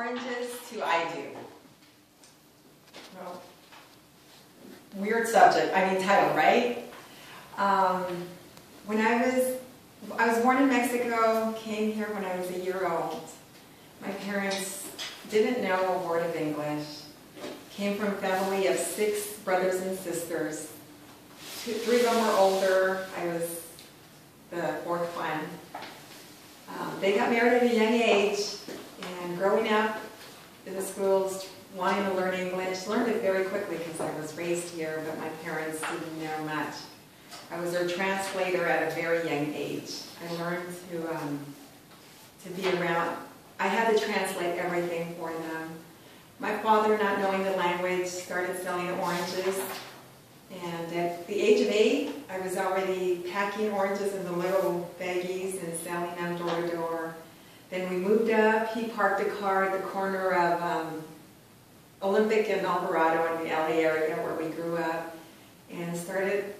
oranges to I do. Well, weird subject, title, right? When I was born in Mexico, came here when I was a year old. My parents didn't know a word of English. Came from a family of 6 brothers and sisters. 3 of them were older. I was the 4th one. They got married at a young age, and growing up in the schools, wanting to learn English, learned it very quickly because I was raised here, but my parents didn't know much. I was their translator at a very young age. I learned to be around. I had to translate everything for them. My father, not knowing the language, started selling oranges. And at the age of 8, I was already packing oranges in the little baggies and selling them door to door. Then we moved up. He parked a car at the corner of Olympic and Alvarado in the LA area where we grew up, and started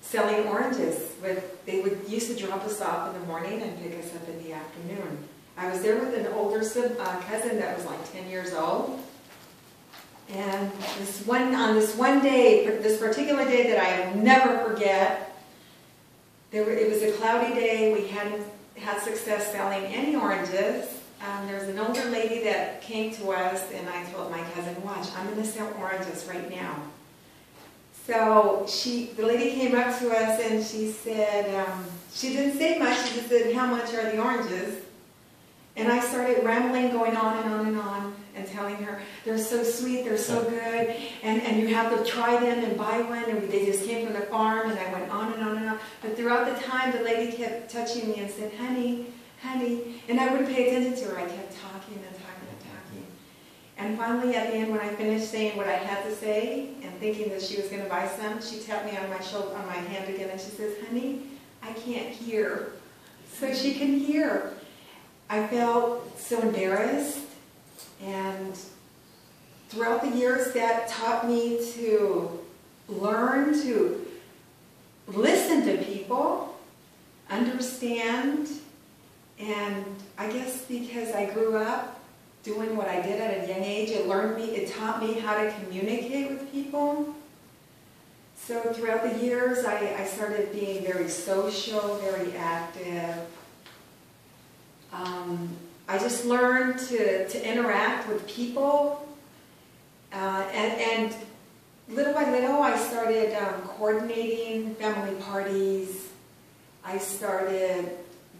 selling oranges. They used to drop us off in the morning and pick us up in the afternoon. I was there with an older cousin that was like 10 years old. And on this one day, this particular day that I will never forget, it was a cloudy day. We hadn't had success selling any oranges. There was an older lady that came to us, and I told my cousin, watch, I'm going to sell oranges right now. So the lady came up to us and she said, she didn't say much, she just said, how much are the oranges? And I started rambling, going on and on and on, and telling her, they're so sweet, they're so good, and you have to try them and buy one, and they just came from the farm, and I went on and on and on. But throughout the time, the lady kept touching me and said, honey, honey, and I wouldn't pay attention to her. I kept talking and talking and talking. And finally, at the end, when I finished saying what I had to say, and thinking that she was going to buy some, she tapped me on my shoulder, on my hand again, and she says, honey, I can't hear. So she can hear. I felt so embarrassed, and throughout the years that taught me to learn to listen to people, understand, and I guess because I grew up doing what I did at a young age, it taught me how to communicate with people. So throughout the years, I started being very social, very active. I just learned to interact with people, and little by little I started coordinating family parties. I started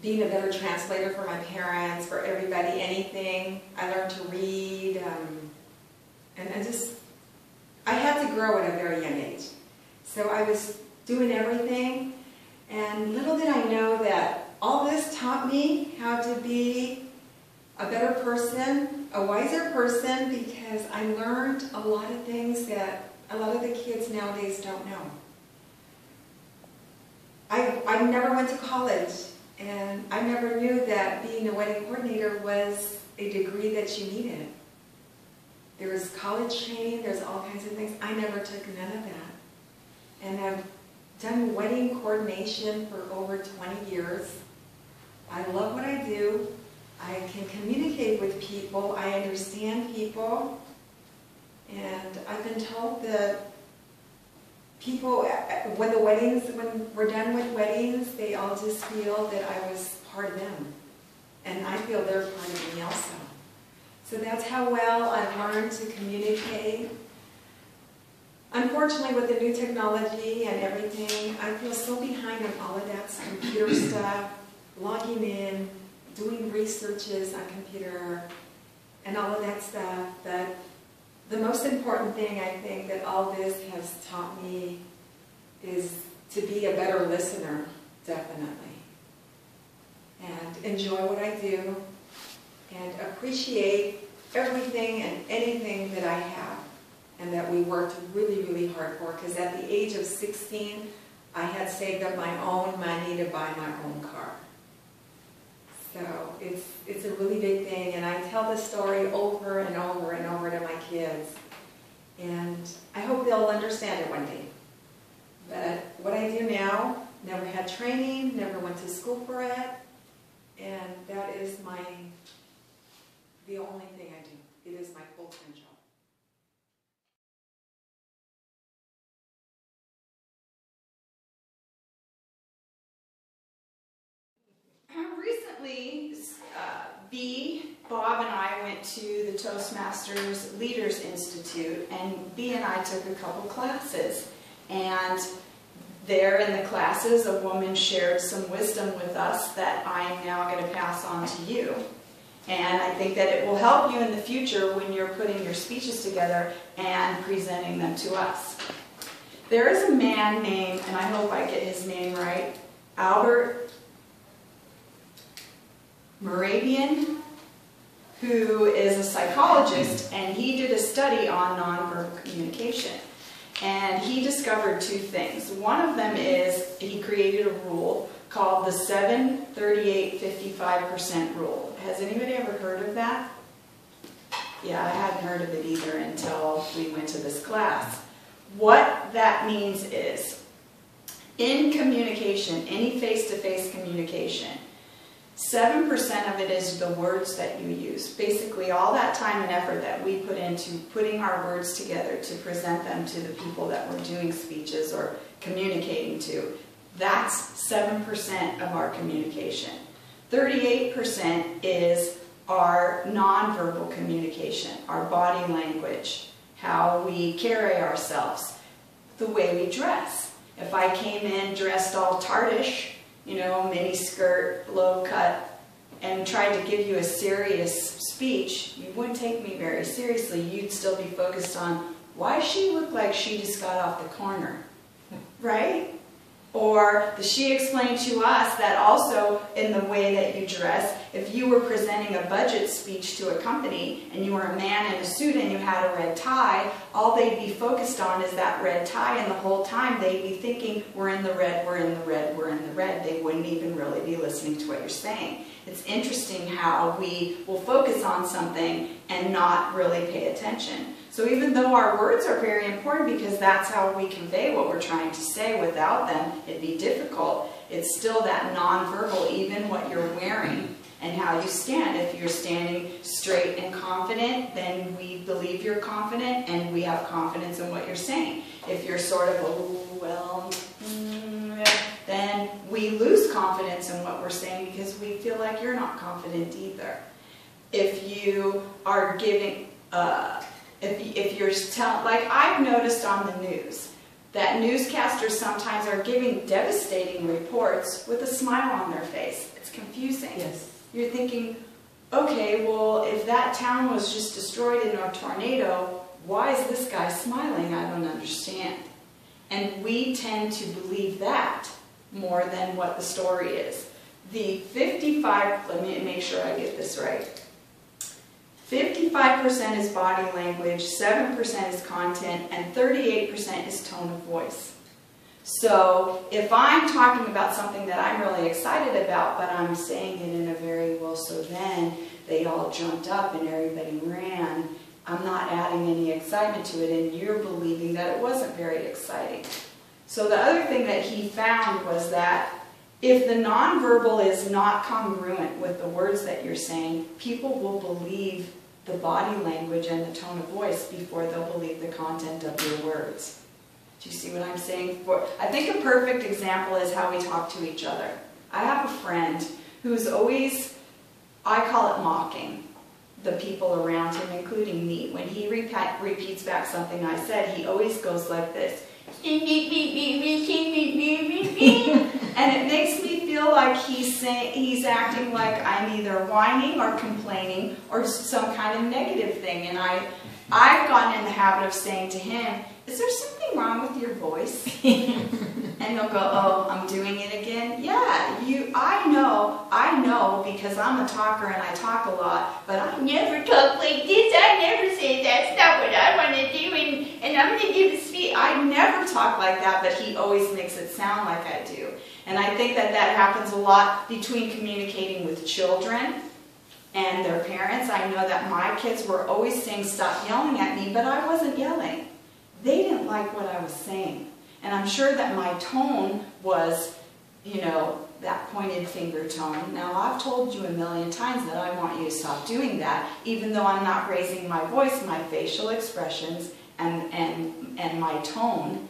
being a better translator for my parents, for everybody, anything. I learned to read, and I had to grow at a very young age. So I was doing everything, and little did I know that all this taught me how to be a better person, a wiser person, because I learned a lot of things that a lot of the kids nowadays don't know. I never went to college, and I never knew that being a wedding coordinator was a degree that you needed. There was college training, there's all kinds of things. I never took none of that. And I've done wedding coordination for over 20 years. I love what I do. I can communicate with people. I understand people. And I've been told that people, when we're done with weddings, they all just feel that I was part of them. And I feel they're part of me also. So that's how well I've learned to communicate. Unfortunately, with the new technology and everything, I feel so behind on all of that computer stuff, logging in, doing researches on computer, and all of that stuff. But the most important thing I think that all this has taught me is to be a better listener, definitely. And enjoy what I do, and appreciate everything and anything that I have, and that we worked really, really hard for. Because at the age of 16, I had saved up my own money to buy my own car. So it's a really big thing, and I tell the story over and over and over to my kids. And I hope they'll understand it one day. But what I do now, never had training, never went to school for it, and that is my the only thing I do. It is my full-time job. Recently, Bob and I went to the Toastmasters Leaders Institute, and B and I took a couple classes. And there in the classes, a woman shared some wisdom with us that I'm now going to pass on to you. And I think that it will help you in the future when you're putting your speeches together and presenting them to us. There is a man named, and I hope I get his name right, Albert Moravian, who is a psychologist, and he did a study on nonverbal communication. And he discovered two things. One of them is he created a rule called the 7-38-55% rule. Has anybody ever heard of that? Yeah, I hadn't heard of it either until we went to this class. What that means is, in communication, any face-to-face communication, 7% of it is the words that you use. Basically, all that time and effort that we put into putting our words together to present them to the people that we're doing speeches or communicating to, that's 7% of our communication. 38% is our nonverbal communication, our body language, how we carry ourselves, the way we dress. If I came in dressed all tartish, you know, mini skirt, low cut, and tried to give you a serious speech, you wouldn't take me very seriously. You'd still be focused on, why does she look like she just got off the corner, right? Or does she explain to us that also in the way that you dress, if you were presenting a budget speech to a company and you were a man in a suit and you had a red tie, all they'd be focused on is that red tie, and the whole time they'd be thinking, we're in the red, we're in the red, we're in the red. They wouldn't even really be listening to what you're saying. It's interesting how we will focus on something and not really pay attention. So even though our words are very important because that's how we convey what we're trying to say, without them it'd be difficult, it's still that nonverbal, even what you're wearing and how you stand. If you're standing straight and confident, then we believe you're confident and we have confidence in what you're saying. If you're sort of, oh, well, then we lose confidence in what we're saying because we feel like you're not confident either. If you are giving, if you're telling, like I've noticed on the news, that newscasters sometimes are giving devastating reports with a smile on their face. It's confusing. Yes. You're thinking, okay, well, if that town was just destroyed in a tornado, why is this guy smiling? I don't understand. And we tend to believe that more than what the story is. The 55, let me make sure I get this right. 55% is body language, 7% is content, and 38% is tone of voice. So if I'm talking about something that I'm really excited about, but I'm saying it in a very, well, so then they all jumped up and everybody ran, I'm not adding any excitement to it, and you're believing that it wasn't very exciting. So the other thing that he found was that if the nonverbal is not congruent with the words that you're saying, people will believe the body language and the tone of voice before they'll believe the content of your words. Do you see what I'm saying? I think a perfect example is how we talk to each other. I have a friend who's always, I call it mocking the people around him, including me. When he repeats back something I said, he always goes like this. And it makes me feel like he's acting like I'm either whining or complaining or some kind of negative thing. And I've gotten in the habit of saying to him, is there something wrong with your voice? And he'll go, oh, I'm doing it again? Yeah, I know because I'm a talker and I talk a lot, but I never talk like this. I never say that's not what I want to do, and I'm going to give a speech. I never talk like that, but he always makes it sound like I do. And I think that happens a lot between communicating with children and their parents. I know that my kids were always saying, stop yelling at me, but I wasn't yelling. They didn't like what I was saying. And I'm sure that my tone was, you know, that pointed finger tone. Now, I've told you a million times that I want you to stop doing that, even though I'm not raising my voice. My facial expressions and my tone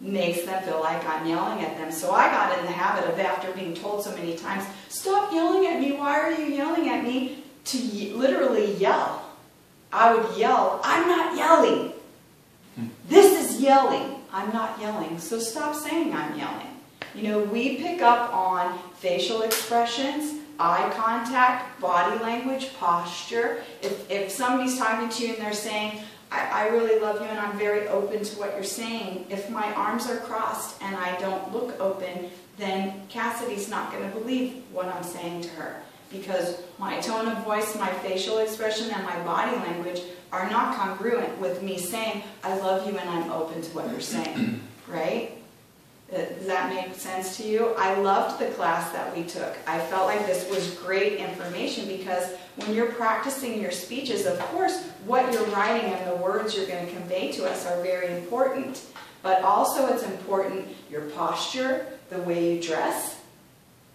makes them feel like I'm yelling at them. So I got in the habit of, after being told so many times, stop yelling at me, why are you yelling at me, to literally yell. I would yell, I'm not yelling. This is yelling. I'm not yelling. So stop saying I'm yelling. You know, we pick up on facial expressions, eye contact, body language, posture. If somebody's talking to you and they're saying, I really love you and I'm very open to what you're saying, if my arms are crossed and I don't look open, then Cassidy's not going to believe what I'm saying to her. Because my tone of voice, my facial expression, and my body language are not congruent with me saying, I love you and I'm open to what you're saying, right? Does that make sense to you? I loved the class that we took. I felt like this was great information because when you're practicing your speeches, of course, what you're writing and the words you're going to convey to us are very important. But also it's important your posture, the way you dress.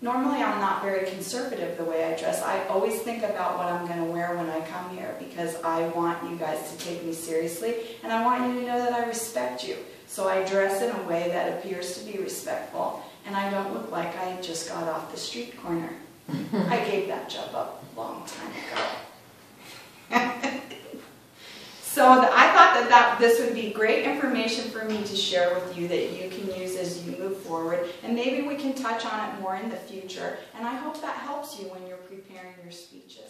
Normally I'm not very conservative the way I dress. I always think about what I'm going to wear when I come here because I want you guys to take me seriously and I want you to know that I respect you. So I dress in a way that appears to be respectful and I don't look like I just got off the street corner. I gave that job up a long time ago. So I thought that this would be great information for me to share with you that you can use as you move forward. And maybe we can touch on it more in the future. And I hope that helps you when you're preparing your speeches.